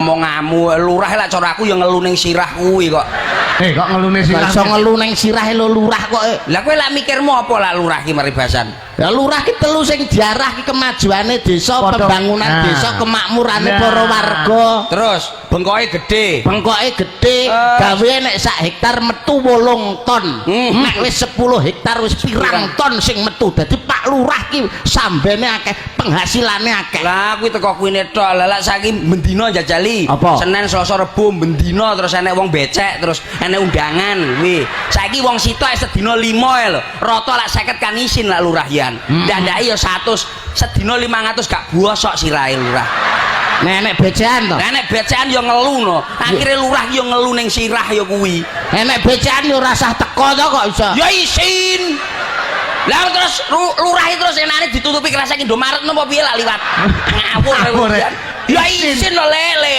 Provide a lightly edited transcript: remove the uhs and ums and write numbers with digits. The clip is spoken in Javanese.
omonganmu lurah lek cara aku ya ngelu ning sirah kuwi kok. Kok ngelune sirah. Iso ngelu ning sirahe lho lurah kok. Lah kowe lek mikirmu apa lah lurah ki maribasan? Ya lurah ki telu sing diarah ki kemajuane desa, pembangunan desa, kemakmurane para warga. Terus bengkoke gede. Bengkoke gede, gawe nek sak hektar metu 8 ton. Nek wis 10 hektar wis pirang ton sing metu. Dadi Pak Lurah ki sambene akeh, penghasilane akeh. Lah kuwi teko kuwine tok. Lah lek saiki bendina njajali. Apa? Senin, Selasa, Rebo bendina terus enek wong becek, terus enek undangan kuwi. Saiki wong sitok sedina 5 lho. Rata lek 50 kan isin lah lurah yan. Ndandaki ya 100, sedina 500 gak bosok sirahe lurah. Nenek becekan to. Nenek becekan ya ngelu no. Akhire lurah ya ngelu ning sirah ya kuwi. Nenek becekan yo rasah teko to kok iso. Ya isin. Lah terus lurah terus enake ditutupi kerasa Indomaret napa piye lah liwat. Ngawur kowe. Ya isin lho lele.